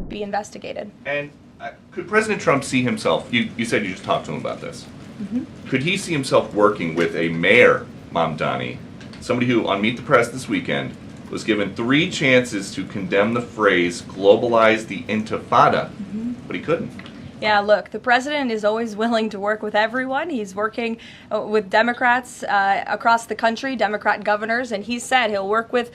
be investigated. And could President Trump see himself, you said you just talked to him about this, could he see himself working with a Mayor Mamdani, somebody who on Meet the Press this weekend was given 3 chances to condemn the phrase globalize the intifada, but he couldn't? Yeah, look, the president is always willing to work with everyone. He's working with Democrats across the country, Democrat governors, and he said he'll work with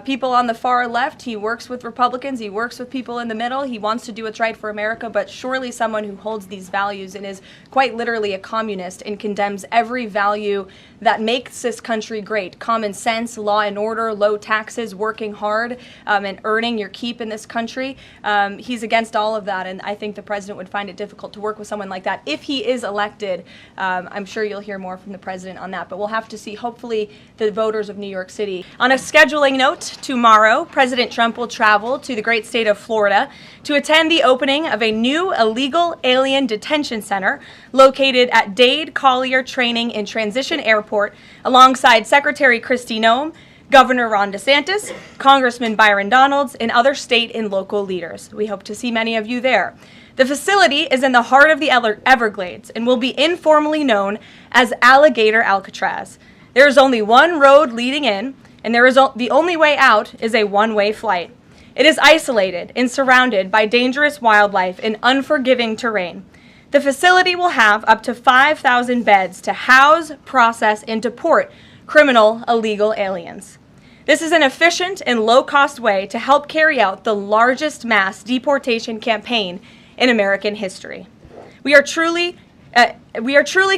people on the far left. He works with Republicans. He works with people in the middle. He wants to do what's right for America, but surely someone who holds these values and is quite literally a communist and condemns every value that makes this country great. Common sense, law and order, low taxes, working hard, and earning your keep in this country. He's against all of that, and I think the president would find it difficult to work with someone like that. If he is elected, I'm sure you'll hear more from the president on that, but we'll have to see, hopefully, the voters of New York City. On a scheduling note, tomorrow, President Trump will travel to the great state of Florida to attend the opening of a new illegal alien detention center located at Dade Collier Training and Transition Airport alongside Secretary Kristi Noem, Governor Ron DeSantis, Congressman Byron Donalds, and other state and local leaders. We hope to see many of you there. The facility is in the heart of the Everglades and will be informally known as Alligator Alcatraz. There is only one road leading in, and the only way out is a one-way flight. It is isolated and surrounded by dangerous wildlife and unforgiving terrain. The facility will have up to 5,000 beds to house, process, and deport criminal illegal aliens. This is an efficient and low-cost way to help carry out the largest mass deportation campaign in American history. We are truly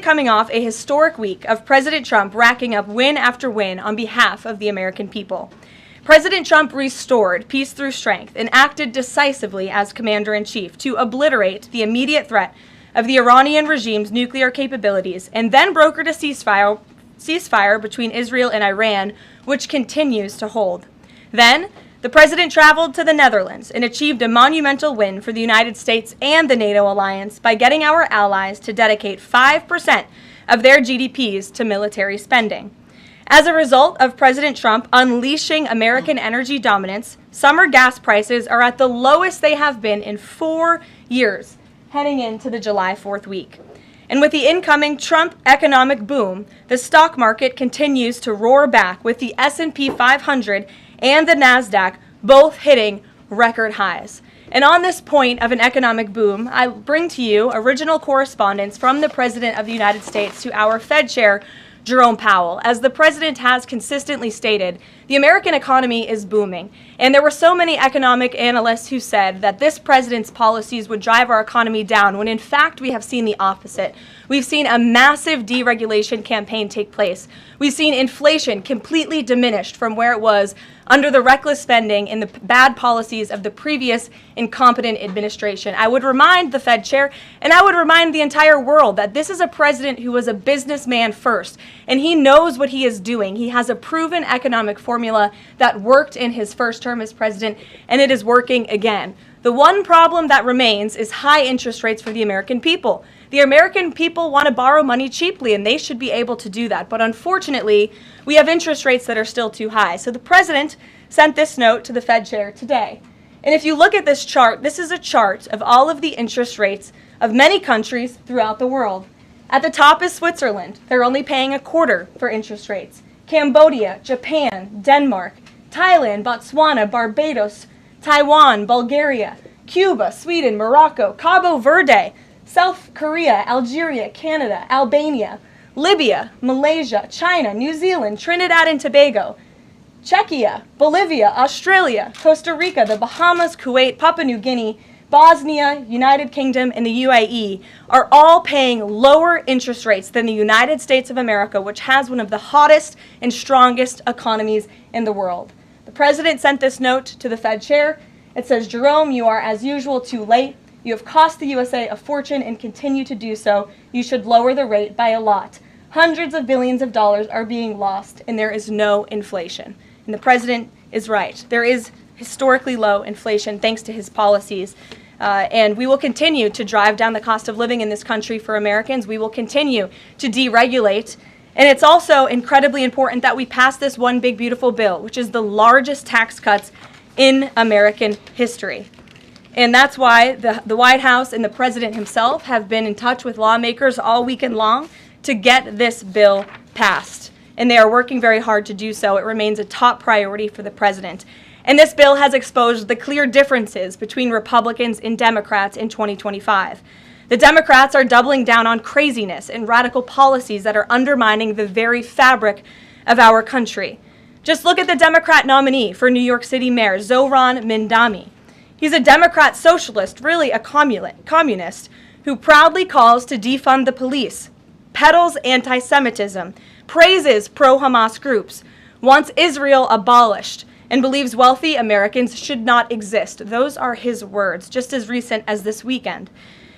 coming off a historic week of President Trump racking up win after win on behalf of the American people. President Trump restored peace through strength and acted decisively as commander-in-chief to obliterate the immediate threat of the Iranian regime's nuclear capabilities and then brokered a ceasefire between Israel and Iran, which continues to hold. Then, the president traveled to the Netherlands and achieved a monumental win for the United States and the NATO alliance by getting our allies to dedicate 5% of their GDPs to military spending. As a result of President Trump unleashing American energy dominance, summer gas prices are at the lowest they have been in 4 years, heading into the July 4th week. And with the incoming Trump economic boom, the stock market continues to roar back, with the S&P 500 and the NASDAQ both hitting record highs. And on this point of an economic boom, I bring to you original correspondence from the President of the United States to our Fed Chair, Jerome Powell. As the president has consistently stated, the American economy is booming. And there were so many economic analysts who said that this president's policies would drive our economy down, when in fact we have seen the opposite. We've seen a massive deregulation campaign take place. We've seen inflation completely diminished from where it was under the reckless spending and the bad policies of the previous incompetent administration. I would remind the Fed chair, and I would remind the entire world, that this is a president who was a businessman first, and he knows what he is doing. He has a proven economic formula that worked in his first term as president, and it is working again. The one problem that remains is high interest rates for the American people. The American people want to borrow money cheaply, and they should be able to do that. But unfortunately, we have interest rates that are still too high. So the president sent this note to the Fed chair today. And if you look at this chart, this is a chart of all of the interest rates of many countries throughout the world. At the top is Switzerland. They're only paying a quarter for interest rates. Cambodia, Japan, Denmark, Thailand, Botswana, Barbados, Taiwan, Bulgaria, Cuba, Sweden, Morocco, Cabo Verde, South Korea, Algeria, Canada, Albania, Libya, Malaysia, China, New Zealand, Trinidad and Tobago, Czechia, Bolivia, Australia, Costa Rica, the Bahamas, Kuwait, Papua New Guinea, Bosnia, United Kingdom, and the UAE are all paying lower interest rates than the United States of America, which has one of the hottest and strongest economies in the world. The president sent this note to the Fed chair. It says, Jerome, you are as usual too late. You have cost the USA a fortune and continue to do so. You should lower the rate by a lot. Hundreds of billions of dollars are being lost, and there is no inflation. And the president is right. There is historically low inflation thanks to his policies. And we will continue to drive down the cost of living in this country for Americans. We will continue to deregulate. And it's also incredibly important that we pass this one big, beautiful bill, which is the largest tax cuts in American history. And that's why the White House and the president himself have been in touch with lawmakers all weekend long to get this bill passed. And they are working very hard to do so. It remains a top priority for the president. And this bill has exposed the clear differences between Republicans and Democrats in 2025. The Democrats are doubling down on craziness and radical policies that are undermining the very fabric of our country. Just look at the Democrat nominee for New York City Mayor, Zohran Mamdani. He's a Democrat socialist, really a communist, who proudly calls to defund the police, peddles anti-Semitism, praises pro-Hamas groups, wants Israel abolished, and believes wealthy Americans should not exist. Those are his words, just as recent as this weekend.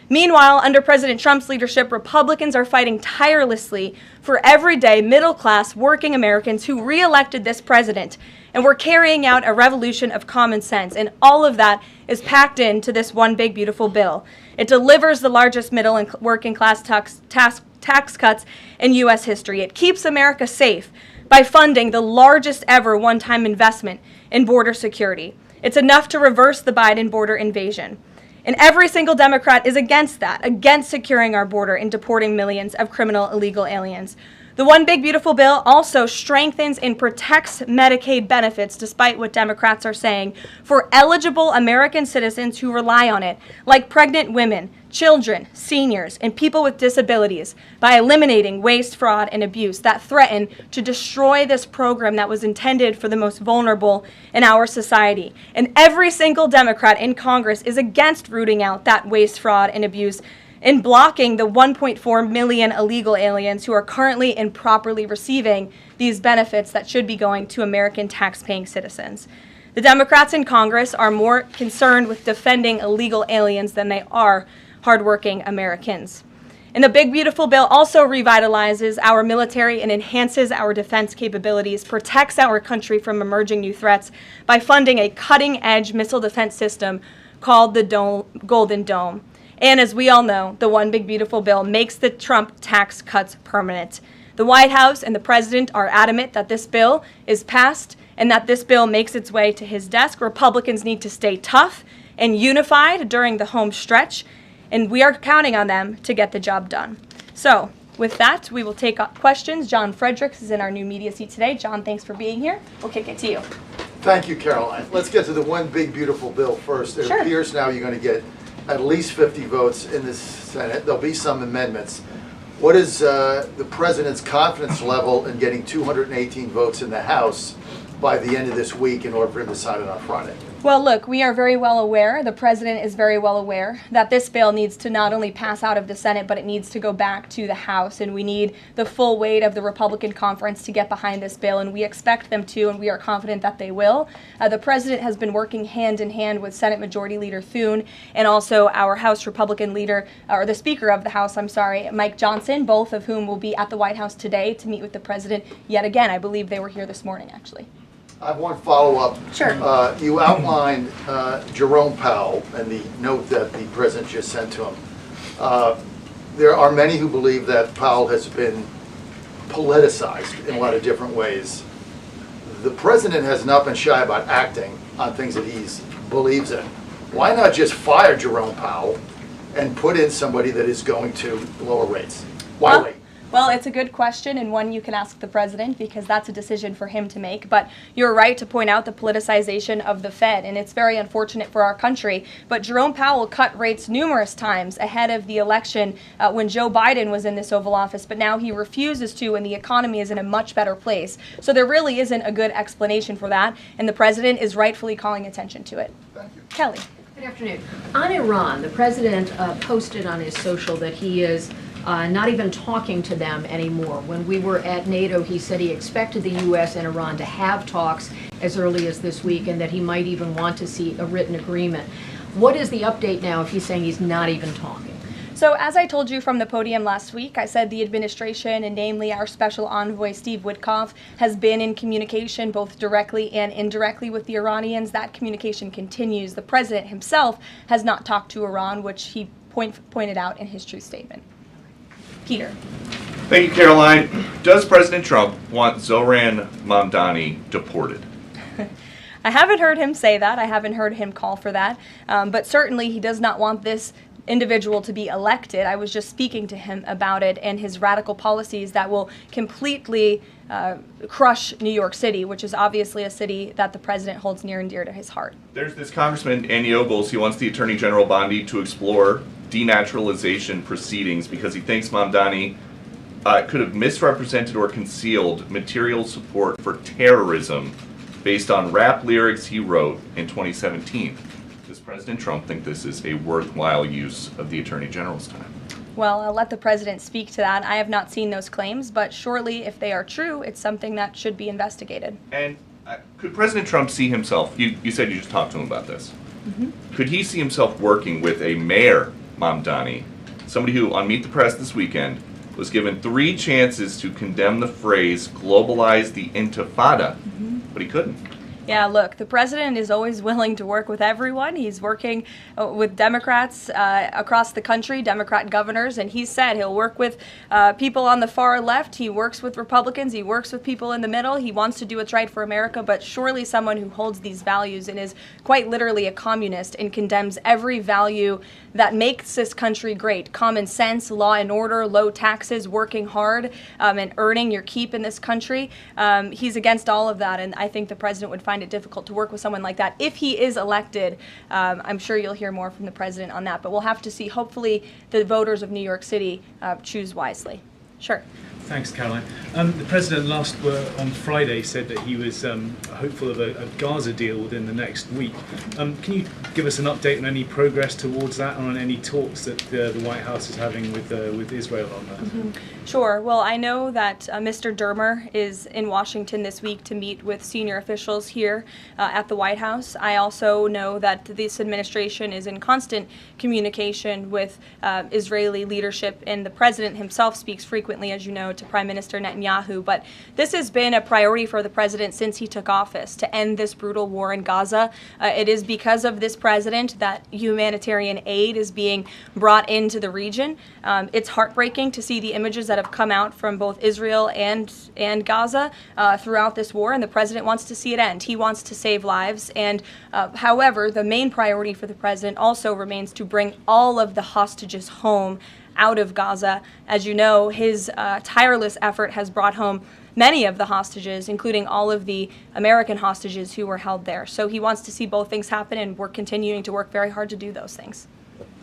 Meanwhile, under President Trump's leadership, Republicans are fighting tirelessly for everyday middle-class working Americans who re-elected this president, and we're carrying out a revolution of common sense, and all of that is packed into this one big, beautiful bill. It delivers the largest middle and working class tax cuts in U.S. history. It keeps America safe by funding the largest ever one-time investment in border security. It's enough to reverse the Biden border invasion. And every single Democrat is against that, against securing our border and deporting millions of criminal illegal aliens. The One Big Beautiful Bill also strengthens and protects Medicaid benefits, despite what Democrats are saying, for eligible American citizens who rely on it, like pregnant women, children, seniors, and people with disabilities, by eliminating waste, fraud, and abuse that threaten to destroy this program that was intended for the most vulnerable in our society. And every single Democrat in Congress is against rooting out that waste, fraud, and abuse and blocking the 1.4 million illegal aliens who are currently improperly receiving these benefits that should be going to American tax-paying citizens. The Democrats in Congress are more concerned with defending illegal aliens than they are hardworking Americans. And the Big Beautiful Bill also revitalizes our military and enhances our defense capabilities, protects our country from emerging new threats by funding a cutting-edge missile defense system called the Golden Dome. And as we all know, the One Big Beautiful Bill makes the Trump tax cuts permanent. The White House and the president are adamant that this bill is passed and that this bill makes its way to his desk. Republicans need to stay tough and unified during the home stretch, and we are counting on them to get the job done. So, with that, we will take questions. John Fredericks is in our new media seat today. John, thanks for being here. We'll kick it to you. Thank you, Caroline. Let's get to the One Big Beautiful Bill first. It appears now you're going to get at least 50 votes in the Senate. There'll be some amendments. What is the president's confidence level in getting 218 votes in the House by the end of this week in order for him to sign it on Friday? Well, look, we are very well aware, the president is very well aware, that this bill needs to not only pass out of the Senate, but it needs to go back to the House, and we need the full weight of the Republican conference to get behind this bill, and we expect them to, and we are confident that they will. The president has been working hand in hand with Senate Majority Leader Thune and also our House Republican leader, or the Speaker of the House, Mike Johnson, both of whom will be at the White House today to meet with the president yet again. I believe they were here this morning, actually. I have one follow-up. Sure. You outlined Jerome Powell and the note that the president just sent to him. There are many who believe that Powell has been politicized in a lot of different ways. The president has not been shy about acting on things that he believes in. Why not just fire Jerome Powell and put in somebody that is going to lower rates? Why wait? Well, it's a good question, and one you can ask the president, because that's a decision for him to make. But you're right to point out the politicization of the Fed, and it's very unfortunate for our country. But Jerome Powell cut rates numerous times ahead of the election when Joe Biden was in this Oval Office, but now he refuses to, and the economy is in a much better place. So there really isn't a good explanation for that, and the president is rightfully calling attention to it. Thank you. Kelly. Good afternoon. On Iran, the president posted on his social that he is not even talking to them anymore. When we were at NATO, he said he expected the U.S. and Iran to have talks as early as this week and that he might even want to see a written agreement. What is the update now if he's saying he's not even talking? So as I told you from the podium last week, I said the administration, and namely our special envoy Steve Witkoff, has been in communication both directly and indirectly with the Iranians. That communication continues. The president himself has not talked to Iran, which he pointed out in his truth statement. Peter. Thank you, Caroline. Does President Trump want Zohran Mamdani deported? I haven't heard him say that. I haven't heard him call for that. But certainly he does not want this individual to be elected. I was just speaking to him about it and his radical policies that will completely crush New York City, which is obviously a city that the president holds near and dear to his heart. There's this Congressman Andy Ogles. He wants the Attorney General Bondi to explore denaturalization proceedings because he thinks Mamdani could have misrepresented or concealed material support for terrorism based on rap lyrics he wrote in 2017. Does President Trump think this is a worthwhile use of the Attorney General's time? Well, I'll let the president speak to that. I have not seen those claims, but surely if they are true, it's something that should be investigated. And could President Trump see himself, you said you just talked to him about this, could he see himself working with a mayor, Mamdani, somebody who on Meet the Press this weekend was given 3 chances to condemn the phrase globalize the intifada, but he couldn't? Yeah, look, the president is always willing to work with everyone. He's working with Democrats across the country, Democrat governors, and he said he'll work with people on the far left. He works with Republicans. He works with people in the middle. He wants to do what's right for America, but surely someone who holds these values and is quite literally a communist and condemns every value that makes this country great. Common sense, law and order, low taxes, working hard, and earning your keep in this country. He's against all of that, and I think the president would find it difficult to work with someone like that. If he is elected, I'm sure you'll hear more from the president on that, but we'll have to see. Hopefully the voters of New York City choose wisely. Sure. Thanks, Caroline. The president on Friday said that he was hopeful of a Gaza deal within the next week. Can you give us an update on any progress towards that, and on any talks that the White House is having with Israel on that? Sure. Well, I know that Mr. Dermer is in Washington this week to meet with senior officials here at the White House. I also know that this administration is in constant communication with Israeli leadership, and the president himself speaks frequently, as you know, to Prime Minister Netanyahu. But this has been a priority for the president since he took office, to end this brutal war in Gaza. It is because of this president that humanitarian aid is being brought into the region. It's heartbreaking to see the images that have come out from both Israel and Gaza throughout this war, and the president wants to see it end. He wants to save lives, and however, the main priority for the president also remains to bring all of the hostages home out of Gaza. As you know, his tireless effort has brought home many of the hostages, including all of the American hostages who were held there. So he wants to see both things happen, and we're continuing to work very hard to do those things.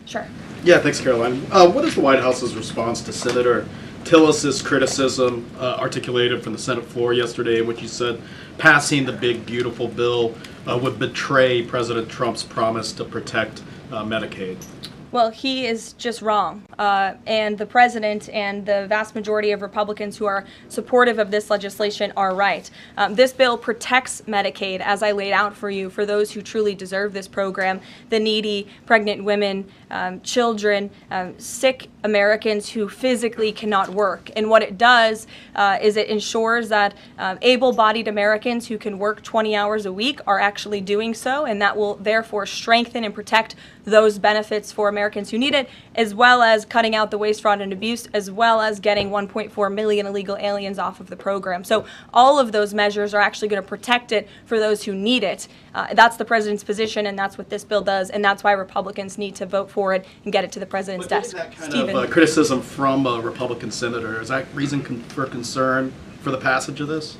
Sure. Yeah, thanks, Caroline. What is the White House's response to Senator Tillis's criticism articulated from the Senate floor yesterday, in which he said passing the big, beautiful bill would betray President Trump's promise to protect Medicaid? Well, he is just wrong. And the president and the vast majority of Republicans who are supportive of this legislation are right. This bill protects Medicaid, as I laid out for you, for those who truly deserve this program: the needy, pregnant women, children, sick Americans who physically cannot work. And what it does is it ensures that able-bodied Americans who can work 20 hours a week are actually doing so, and that will therefore strengthen and protect those benefits for Americans who need it, as well as cutting out the waste, fraud, and abuse, as well as getting 1.4 million illegal aliens off of the program. So all of those measures are actually going to protect it for those who need it. That's the president's position, and that's what this bill does, and that's why Republicans need to vote for it and get it to the president's desk. That kind of criticism from a Republican senator, is that reason for concern for the passage of this?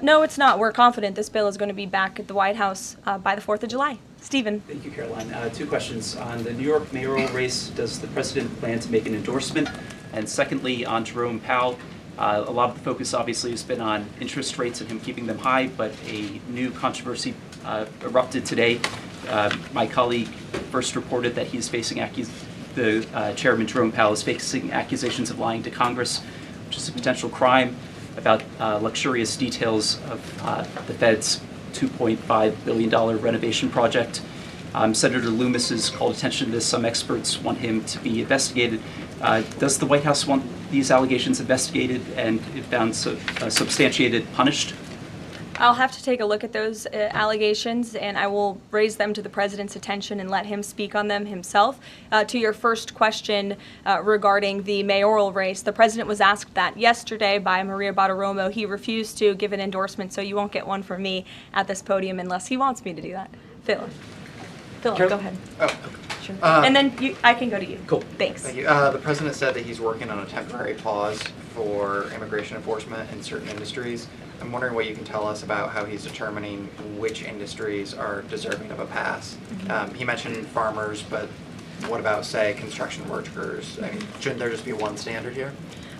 No, it's not. We're confident this bill is going to be back at the White House by the 4th of July. Stephen. Thank you, Caroline. 2 questions. On the New York mayoral race, does the president plan to make an endorsement? And secondly, on Jerome Powell, a lot of the focus obviously has been on interest rates and him keeping them high, but a new controversy erupted today. My colleague first reported that he's facing Chairman Jerome Powell is facing accusations of lying to Congress, which is a potential crime, about luxurious details of the Fed's $2.5 billion renovation project. Senator Loomis has called attention to this. Some experts want him to be investigated. Does the White House want these allegations investigated and, if found substantiated, punished? I'll have to take a look at those allegations, and I will raise them to the president's attention and let him speak on them himself. To your first question regarding the mayoral race, the president was asked that yesterday by Maria Bartiromo. He refused to give an endorsement, so you won't get one from me at this podium unless he wants me to do that. Philip, go ahead. Oh, Sure. And then I can go to you. cool. Thanks. Thank you. The president said that he's working on a temporary pause for immigration enforcement in certain industries. I'm wondering what you can tell us about how he's determining which industries are deserving of a pass. He mentioned farmers, but what about, say, construction workers? I mean, shouldn't there just be one standard here?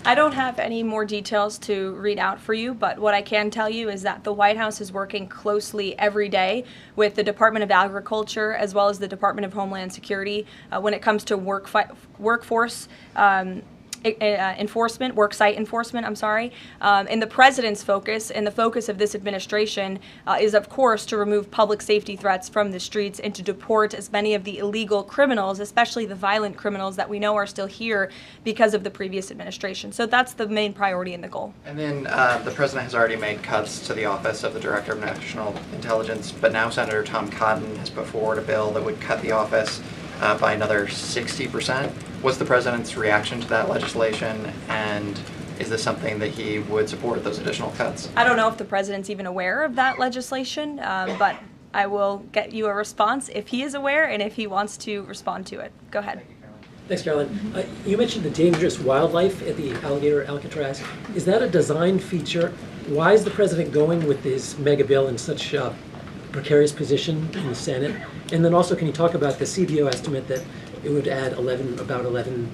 I don't have any more details to read out for you, but what I can tell you is that the White House is working closely every day with the Department of Agriculture as well as the Department of Homeland Security when it comes to workforce enforcement, worksite enforcement, and the president's focus and the focus of this administration is, of course, to remove public safety threats from the streets and to deport as many of the illegal criminals, especially the violent criminals that we know are still here because of the previous administration. So that's the main priority and the goal. And then the president has already made cuts to the Office of the Director of National Intelligence, but now Senator Tom Cotton has put forward a bill that would cut the office by another 60%. What's the president's reaction to that legislation, and is this something that he would support, those additional cuts? I don't know if the president's even aware of that legislation, but I will get you a response if he is aware and if he wants to respond to it. Go ahead. Thanks, Caroline. You mentioned the dangerous wildlife at the alligator Alcatraz. Is that a design feature? Why is the president going with this mega bill in such a precarious position in the Senate? And then also, can you talk about the CBO estimate that it would add about 11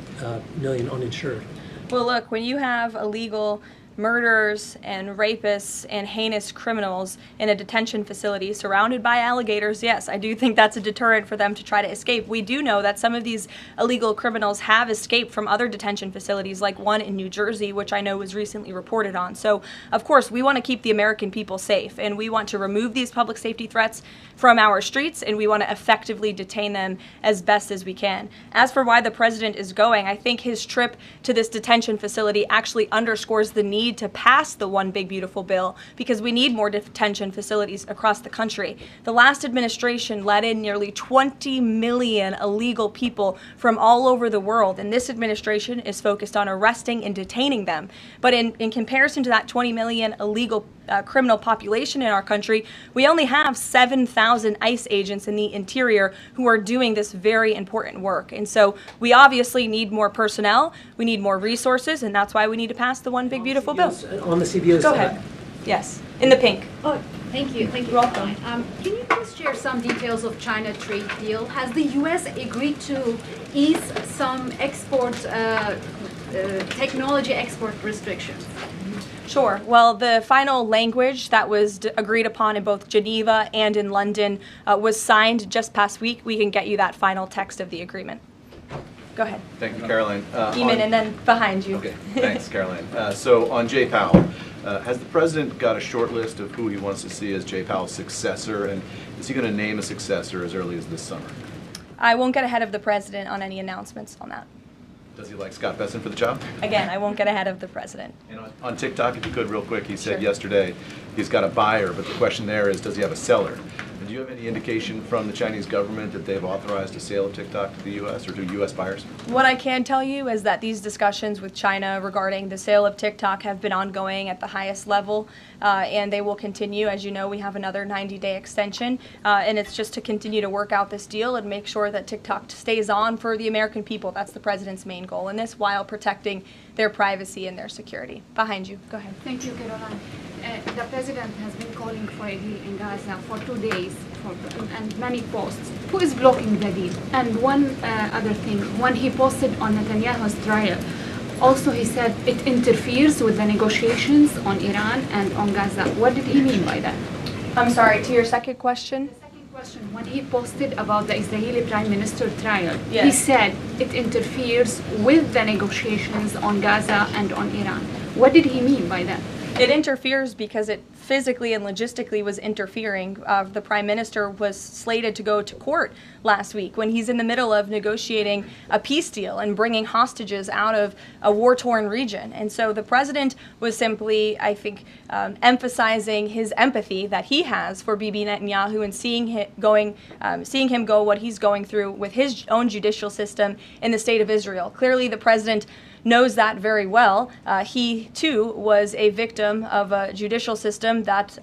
million uninsured? Well, look, when you have illegal murderers and rapists and heinous criminals in a detention facility surrounded by alligators, yes, I do think that's a deterrent for them to try to escape. We do know that some of these illegal criminals have escaped from other detention facilities, like one in New Jersey, which I know was recently reported on. So, of course, we want to keep the American people safe, and we want to remove these public safety threats from our streets, and we want to effectively detain them as best as we can. As for why the president is going, I think his trip to this detention facility actually underscores the need to pass the One Big Beautiful Bill, because we need more detention facilities across the country. The last administration let in nearly 20 million illegal people from all over the world, and this administration is focused on arresting and detaining them. But in comparison to that 20 million illegal criminal population in our country, we only have 7,000 ICE agents in the interior who are doing this very important work. And so we obviously need more personnel, we need more resources, and that's why we need to pass the One Big Beautiful Bill. On the CBO's Go ahead. Yes, in the pink. Oh, thank you. Thank you. Welcome. Can you please share some details of China trade deal? Has the U.S. agreed to ease some export, technology export restrictions? Sure. Well, the final language that was agreed upon in both Geneva and in London was signed just past week. We can get you that final text of the agreement. Go ahead. Thank you, Caroline. Eamon, and then behind you. Okay, thanks, Caroline. So on Jay Powell, has the president got a short list of who he wants to see as Jay Powell's successor, and is he going to name a successor as early as this summer? I won't get ahead of the president on any announcements on that. Does he like Scott Besson for the job? Again, I won't get ahead of the president. And on TikTok, if you could, real quick, he said Sure. yesterday he's got a buyer, but the question there is, does he have a seller? And do you have any indication from the Chinese government that they've authorized a sale of TikTok to the U.S. or to U.S. buyers? What I can tell you is that these discussions with China regarding the sale of TikTok have been ongoing at the highest level, and they will continue. As you know, we have another 90-day extension, and it's just to continue to work out this deal and make sure that TikTok stays on for the American people. That's the president's main goal in this, while protecting their privacy and their security. Behind you. Go ahead. Thank you, Caroline. The president has been calling for a deal in Gaza for 2 days and many posts. Who is blocking the deal? And one other thing, when he posted on Netanyahu's trial, also he said it interferes with the negotiations on Iran and on Gaza. What did he mean by that? I'm sorry, to your second question? The second question, when he posted about the Israeli Prime Minister trial, he Yes. said it interferes with the negotiations on Gaza and on Iran. What did he mean by that? It interferes because it physically and logistically was interfering. The prime minister was slated to go to court last week when he's in the middle of negotiating a peace deal and bringing hostages out of a war-torn region. And so the president was simply, I think, emphasizing his empathy that he has for Bibi Netanyahu and seeing him go what he's going through with his own judicial system in the state of Israel. Clearly, the president knows that very well. He, too, was a victim of a judicial system that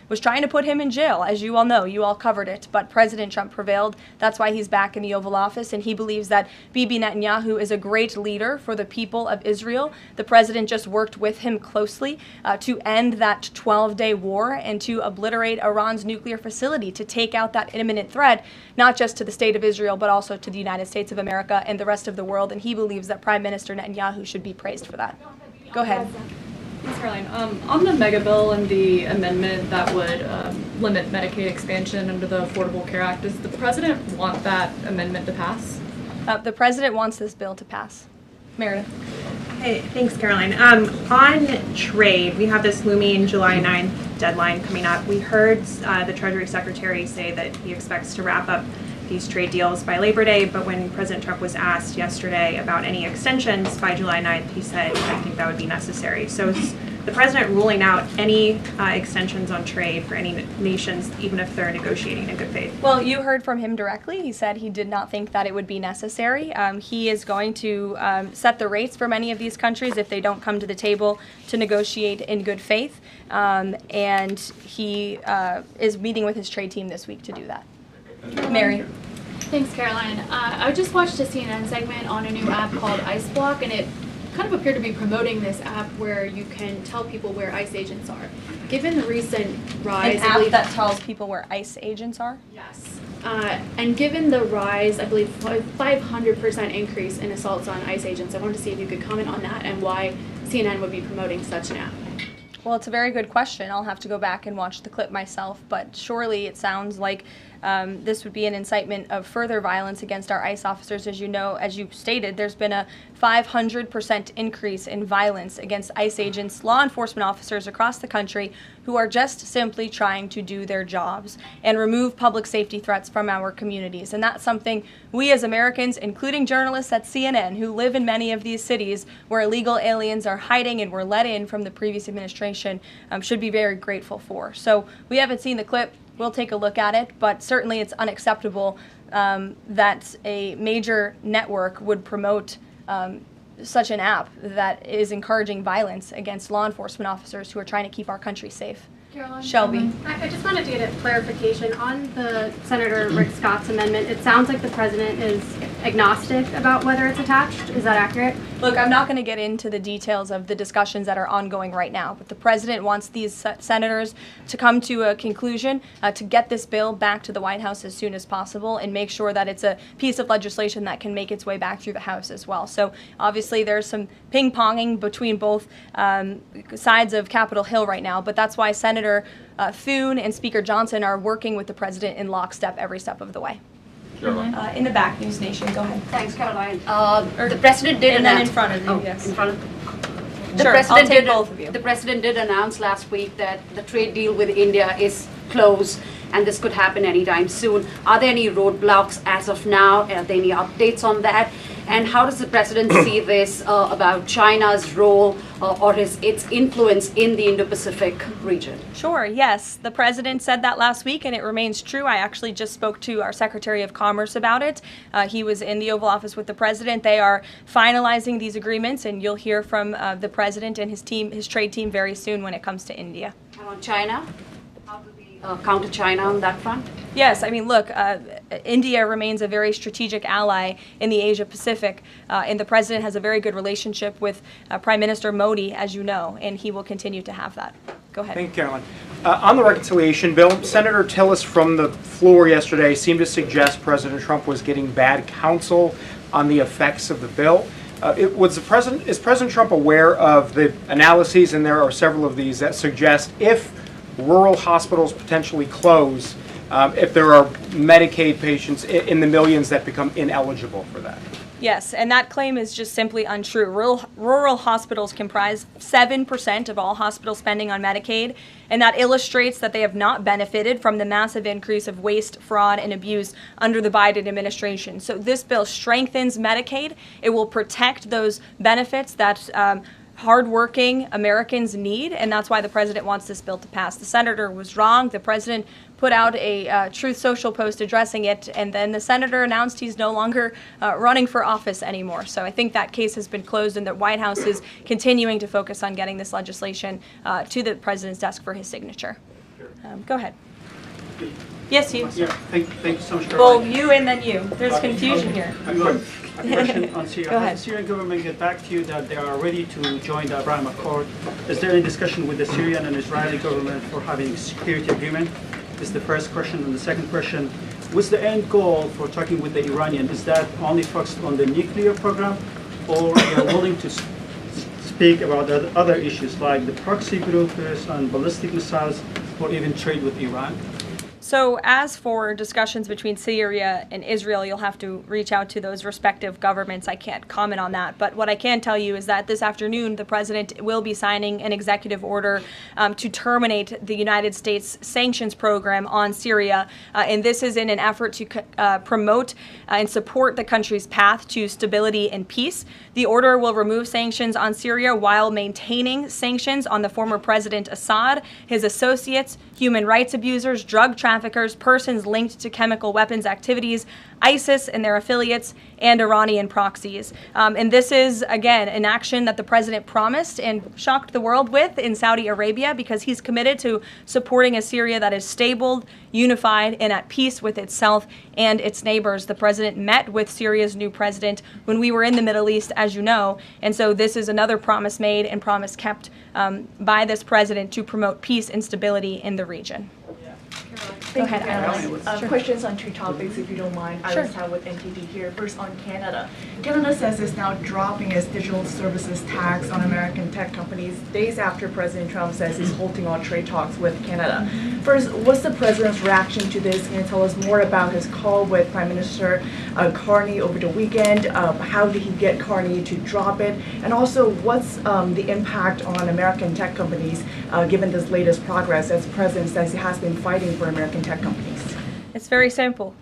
was trying to put him in jail, as you all know. You all covered it. But President Trump prevailed. That's why he's back in the Oval Office, and he believes that Bibi Netanyahu is a great leader for the people of Israel. The president just worked with him closely to end that 12-day war and to obliterate Iran's nuclear facility, to take out that imminent threat, not just to the state of Israel, but also to the United States of America and the rest of the world. And he believes that Prime Minister Netanyahu should be praised for that. Go ahead. Thanks, Caroline. On the mega bill and the amendment that would limit Medicaid expansion under the Affordable Care Act, does the president want that amendment to pass? The president wants this bill to pass. Meredith. Hey, thanks, Caroline. On trade, we have this looming July 9th deadline coming up. We heard the Treasury Secretary say that he expects to wrap up these trade deals by Labor Day, but when President Trump was asked yesterday about any extensions by July 9th, he said, I think that would be necessary. So is the president ruling out any extensions on trade for any nations, even if they're negotiating in good faith? Well, you heard from him directly. He said he did not think that it would be necessary. He is going to set the rates for many of these countries if they don't come to the table to negotiate in good faith. And he is meeting with his trade team this week to do that. Mary. Thanks, Caroline. I just watched a CNN segment on a new app called Ice Block, and it kind of appeared to be promoting this app where you can tell people where ICE agents are. Given the recent rise... An app that tells people where ICE agents are? Yes. And given the rise, I believe 500% increase in assaults on ICE agents, I wanted to see if you could comment on that and why CNN would be promoting such an app. Well, it's a very good question. I'll have to go back and watch the clip myself, but surely it sounds like this would be an incitement of further violence against our ICE officers. As you know, as you stated, there's been a 500% increase in violence against ICE agents, law enforcement officers across the country who are just simply trying to do their jobs and remove public safety threats from our communities. And that's something we as Americans, including journalists at CNN who live in many of these cities where illegal aliens are hiding and were let in from the previous administration, should be very grateful for. So we haven't seen the clip. We'll take a look at it, but certainly it's unacceptable that a major network would promote such an app that is encouraging violence against law enforcement officers who are trying to keep our country safe. Caroline, Shelby. I just wanted to get a clarification on the Senator Rick Scott's amendment. It sounds like the president is agnostic about whether it's attached. Is that accurate? Look, I'm not going to get into the details of the discussions that are ongoing right now, but the president wants these senators to come to a conclusion, to get this bill back to the White House as soon as possible and make sure that it's a piece of legislation that can make its way back through the House as well. So obviously there's some ping-ponging between both sides of Capitol Hill right now, but that's why Senator Thune and Speaker Johnson are working with the president in lockstep every step of the way. In the back, News Nation, go ahead. Thanks, Caroline. The president did and announce... then in front of you, yes. In front of... Sure, I'll take both of you. The president did announce last week that the trade deal with India is closed and this could happen anytime soon. Are there any roadblocks as of now? Are there any updates on that? And how does the president see this about China's role or its influence in the Indo-Pacific region? Sure, yes. The president said that last week, and it remains true. I actually just spoke to our Secretary of Commerce about it. He was in the Oval Office with the president. They are finalizing these agreements, and you'll hear from the president and his team, his trade team, very soon when it comes to India. And on China? How do we counter China on that front? Yes, I mean, look, India remains a very strategic ally in the Asia Pacific, and the president has a very good relationship with Prime Minister Modi, as you know, and he will continue to have that. Go ahead. Thank you, Caroline. On the reconciliation bill, Senator Tillis from the floor yesterday seemed to suggest President Trump was getting bad counsel on the effects of the bill. Is President Trump aware of the analyses, and there are several of these, that suggest if rural hospitals potentially close, if there are Medicaid patients in the millions that become ineligible for that? Yes, and that claim is just simply untrue. Rural hospitals comprise 7% of all hospital spending on Medicaid, and that illustrates that they have not benefited from the massive increase of waste, fraud, and abuse under the Biden administration. So this bill strengthens Medicaid. It will protect those benefits that hardworking Americans need, and that's why the president wants this bill to pass. The senator was wrong. The president put out a Truth Social post addressing it, and then the senator announced he's no longer running for office anymore. So I think that case has been closed, and the White House is continuing to focus on getting this legislation to the president's desk for his signature. Go ahead. Yes, you. Yeah, thank you so much, Well, Caroline. you and then you. There's confusion here. A question on Syria. Go Has ahead. the Syrian government get back to you that they are ready to join the Abraham Accord? Is there any discussion with the Syrian and Israeli government for having a security agreement? Is the first question. And the second question, what's the end goal for talking with the Iranian? Is that only focused on the nuclear program, or are you willing to speak about the other issues like the proxy groups and ballistic missiles, or even trade with Iran? So as for discussions between Syria and Israel, you'll have to reach out to those respective governments. I can't comment on that. But what I can tell you is that this afternoon, the president will be signing an executive order to terminate the United States sanctions program on Syria. And this is in an effort to promote and support the country's path to stability and peace. The order will remove sanctions on Syria while maintaining sanctions on the former President Assad, his associates, human rights abusers, drug traffickers, persons linked to chemical weapons activities, ISIS and their affiliates, and Iranian proxies. And this is, again, an action that the president promised and shocked the world with in Saudi Arabia, because he's committed to supporting a Syria that is stable, unified, and at peace with itself and its neighbors. The president met with Syria's new president when we were in the Middle East, as you know, and so this is another promise made and promise kept by this president to promote peace and stability in the region. Go ahead, Alice. Sure. Questions on two topics, if you don't mind. Sure. Alice with NTD here. First, on Canada. Canada says it's now dropping its digital services tax on American tech companies days after President Trump says he's halting all trade talks with Canada. First, what's the president's reaction to this? Can you tell us more about his call with Prime Minister Carney over the weekend? How did he get Carney to drop it? And also, what's the impact on American tech companies given this latest progress, as the president says he has been fighting for American tech companies? It's very simple.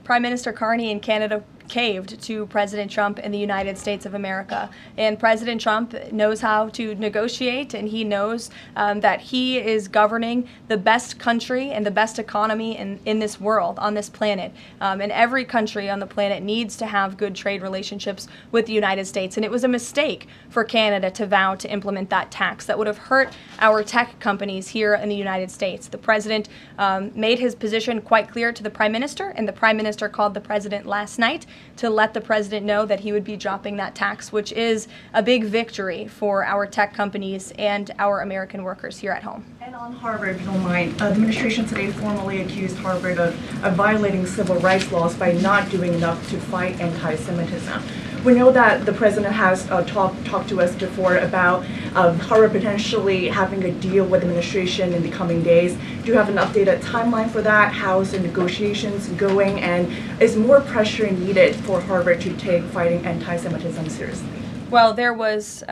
Prime Minister Carney in Canada caved to President Trump in the United States of America. And President Trump knows how to negotiate, and he knows that he is governing the best country and the best economy in this world, on this planet. And every country on the planet needs to have good trade relationships with the United States. And it was a mistake for Canada to vow to implement that tax. That would have hurt our tech companies here in the United States. The president made his position quite clear to the Prime Minister, and the Prime Minister called the president last night to let the president know that he would be dropping that tax, which is a big victory for our tech companies and our American workers here at home. And on Harvard, if you don't mind, the administration today formally accused Harvard of violating civil rights laws by not doing enough to fight anti-Semitism. We know that the president has talked to us before about Harvard potentially having a deal with the administration in the coming days. Do you have an updated timeline for that? How's the negotiations going? And is more pressure needed for Harvard to take fighting anti-Semitism seriously? Well, there was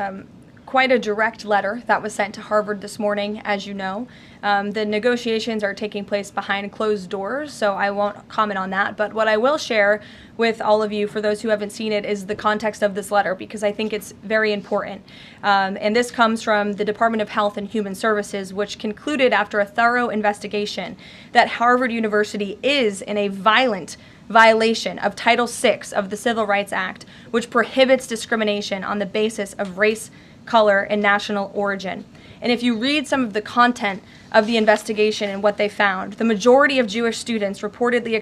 quite a direct letter that was sent to Harvard this morning, as you know. The negotiations are taking place behind closed doors, so I won't comment on that. But what I will share with all of you, for those who haven't seen it, is the context of this letter, because I think it's very important. And this comes from the Department of Health and Human Services, which concluded after a thorough investigation that Harvard University is in a violent violation of Title VI of the Civil Rights Act, which prohibits discrimination on the basis of race, color, and national origin. And if you read some of the content of the investigation and what they found, the majority of Jewish students reportedly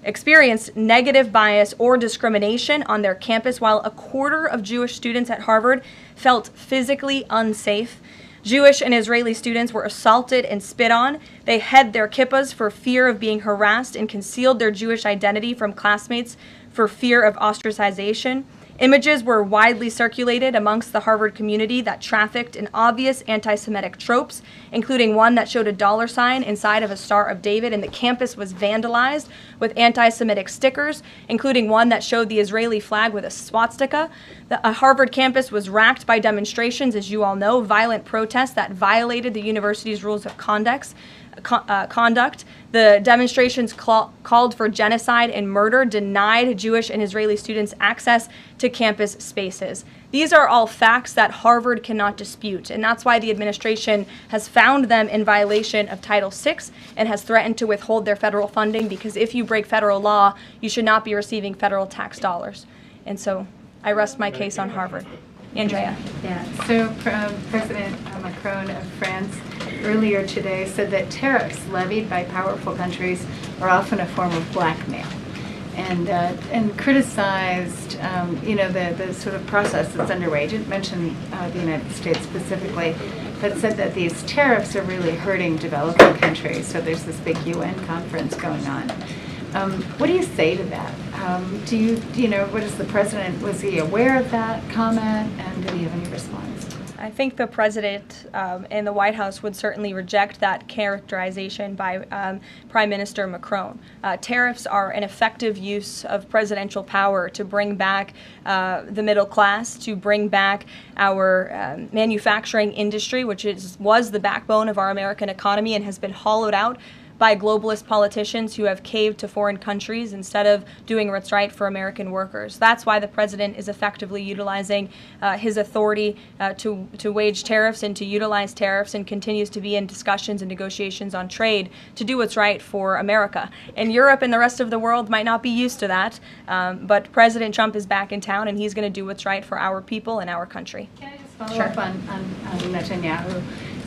experienced negative bias or discrimination on their campus, while a quarter of Jewish students at Harvard felt physically unsafe. Jewish and Israeli students were assaulted and spit on. They hid their kippahs for fear of being harassed and concealed their Jewish identity from classmates for fear of ostracization. Images were widely circulated amongst the Harvard community that trafficked in obvious anti-Semitic tropes, including one that showed a dollar sign inside of a Star of David, and the campus was vandalized with anti-Semitic stickers, including one that showed the Israeli flag with a swastika. The Harvard campus was racked by demonstrations, as you all know, violent protests that violated the university's rules of conduct. The demonstrations called for genocide and murder, denied Jewish and Israeli students access to campus spaces. These are all facts that Harvard cannot dispute, and that's why the administration has found them in violation of Title VI and has threatened to withhold their federal funding, because if you break federal law, you should not be receiving federal tax dollars. And so I rest my case on Harvard. Andrea. Yeah, so President Macron of France earlier today said that tariffs levied by powerful countries are often a form of blackmail, and criticized the sort of process that's underway. He didn't mention the United States specifically, but said that these tariffs are really hurting developing countries. So there's this big UN conference going on. What do you say to that? What is the president, was he aware of that comment, and did he have any response? I think the president and the White House would certainly reject that characterization by Prime Minister Macron. Tariffs are an effective use of presidential power to bring back the middle class, to bring back our manufacturing industry, which was the backbone of our American economy and has been hollowed out by globalist politicians who have caved to foreign countries instead of doing what's right for American workers. That's why the president is effectively utilizing his authority to wage tariffs and to utilize tariffs, and continues to be in discussions and negotiations on trade to do what's right for America. And Europe and the rest of the world might not be used to that, but President Trump is back in town, and he's going to do what's right for our people and our country. Can I just follow up on Netanyahu?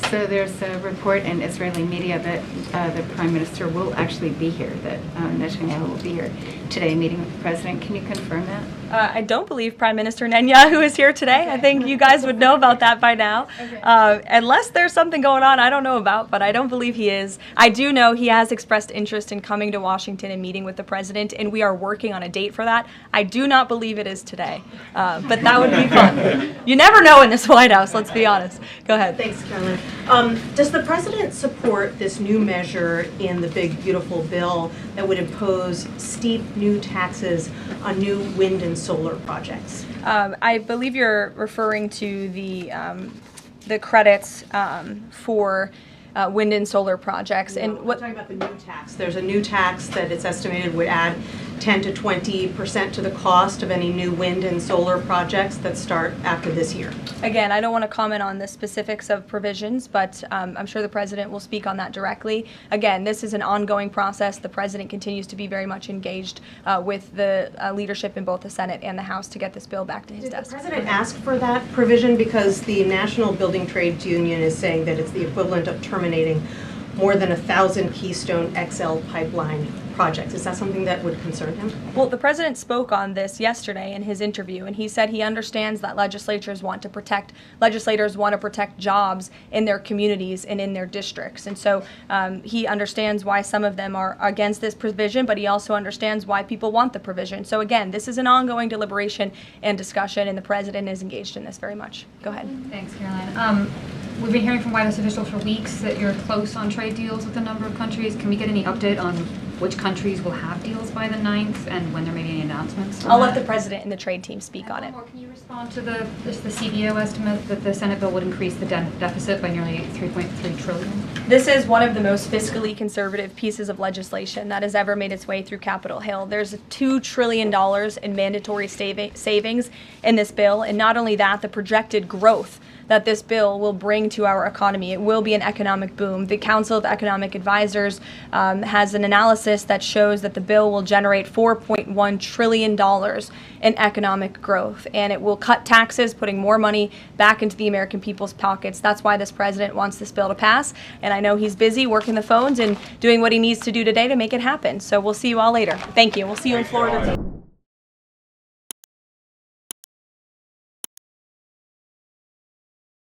So there's a report in Israeli media that the Prime Minister will actually be here, that Netanyahu will be here today meeting with the President. Can you confirm that? I don't believe Prime Minister Netanyahu is here today. Okay. I think you guys would know about that by now. Okay. Unless there's something going on I don't know about, but I don't believe he is. I do know he has expressed interest in coming to Washington and meeting with the President, and we are working on a date for that. I do not believe it is today, but that would be fun. You never know in this White House, let's be honest. Go ahead. Thanks, Caroline. Does the President support this new measure in the big, beautiful bill that would impose steep new taxes on new wind and solar projects? I believe you're referring to the credits for wind and solar projects. No, and we're talking about the new tax. There's a new tax that it's estimated would add 10 to 20% to the cost of any new wind and solar projects that start after this year. Again, I don't want to comment on the specifics of provisions, but I'm sure the president will speak on that directly. Again, this is an ongoing process. The president continues to be very much engaged with the leadership in both the Senate and the House to get this bill back to his desk. Did the president ask for that provision? Because the National Building Trades Union is saying that it's the equivalent of terminating more than 1,000 Keystone XL pipeline projects. Is that something that would concern him? Well, the president spoke on this yesterday in his interview, and he said he understands that legislators want to protect jobs in their communities and in their districts. And so he understands why some of them are against this provision, but he also understands why people want the provision. So again, this is an ongoing deliberation and discussion, and the president is engaged in this very much. Go ahead. Thanks, Caroline. We've been hearing from White House officials for weeks that you're close on trade deals with a number of countries. Can we get any update on which countries will have deals by the 9th and when there may be any announcements? I'll let the president and the trade team speak on it. Can you respond to the CBO estimate that the Senate bill would increase the deficit by nearly $3.3 trillion? This is one of the most fiscally conservative pieces of legislation that has ever made its way through Capitol Hill. There's $2 trillion in mandatory savings in this bill, and not only that, the projected growth that this bill will bring to our economy. It will be an economic boom. The Council of Economic Advisors has an analysis that shows that the bill will generate $4.1 trillion in economic growth, and it will cut taxes, putting more money back into the American people's pockets. That's why this president wants this bill to pass, and I know he's busy working the phones and doing what he needs to do today to make it happen. So we'll see you all later. Thank you. We'll see you in Florida.